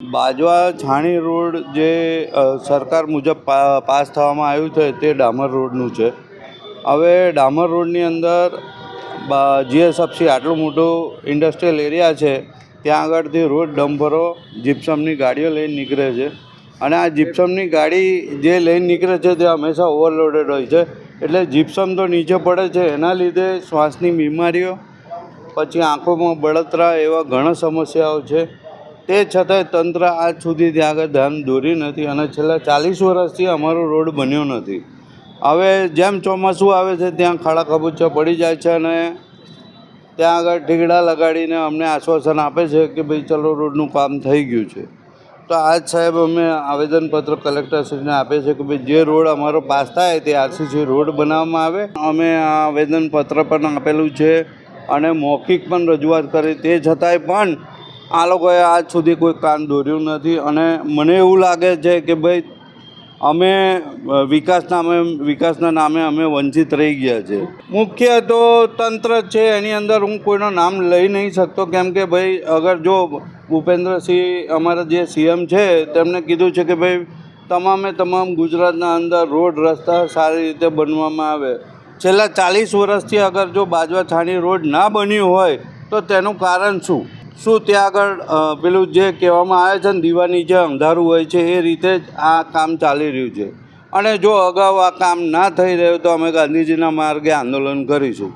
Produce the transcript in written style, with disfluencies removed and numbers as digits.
બાજવા છાણી road જે સરકાર મુજબ પાસ થવામાં આવ્યું છે તે ડામર રોડનું છે. હવે ડામર રોડની અંદર જીએસએફસી આટલું મોટું ઇન્ડસ્ટ્રીયલ એરિયા છે, ત્યાં આગળથી રોજ ડમ્પરો જીપ્સમની ગાડીઓ લઈને નીકળે છે અને આ જીપ્સમની ગાડી જે લઈને નીકળે છે તે હંમેશા ઓવરલોડેડ હોય છે. એટલે જીપ્સમ તો નીચે પડે છે, એના લીધે શ્વાસની બીમારીઓ, પછી આંખોમાં બળતરા એવા ઘણા સમસ્યાઓ છે. તે છતાંય તંત્ર આજ સુધી ત્યાં આગળ ધ્યાન દોરી નથી અને છેલ્લા 40 વર્ષથી અમારો રોડ બન્યો નથી. હવે જેમ ચોમાસું આવે છે ત્યાં ખાડા ખબૂચા પડી જાય છે અને ત્યાં આગળ ઠીકડા લગાડીને અમને આશ્વાસન આપે છે કે ભાઈ ચલો રોડનું કામ થઈ ગયું છે. તો આજ સાહેબ અમે આવેદનપત્ર કલેક્ટરશ્રીને આપે છે કે ભાઈ જે રોડ અમારો પાસ થાય તે આરસીસી રોડ બનાવવામાં આવે. અમે આ આવેદનપત્ર પણ આપેલું છે અને મૌખિક પણ રજૂઆત કરી, તે છતાંય પણ આ લોકોએ આજ સુધી કોઈ કાન દોર્યું નથી. અને મને એવું લાગે છે કે ભાઈ અમે વિકાસના નામે અમે વંચિત રહી ગયા છે. મુખ્ય તો તંત્ર છે, એની અંદર હું કોઈનું નામ લઈ નહીં શકતો, કેમ કે ભાઈ અગર જો ભૂપેન્દ્રસિંહ અમારા જે સીએમ છે તેમણે કીધું છે કે ભાઈ તમામ ગુજરાતના અંદર રોડ રસ્તા સારી રીતે બનવામાં આવે. છેલ્લા 40 વર્ષથી અગર જો બાજવા છાણી રોડ ના બન્યું હોય તો તેનું કારણ શું ત્યાં આગળ પેલું જે કહેવામાં આવે છે ને દીવા નીચે અંધારું હોય છે, એ રીતે જ આ કામ ચાલી રહ્યું છે. અને જો અગાઉ આ કામ ના થઈ રહ્યું તો અમે ગાંધીજીના માર્ગે આંદોલન કરીશું.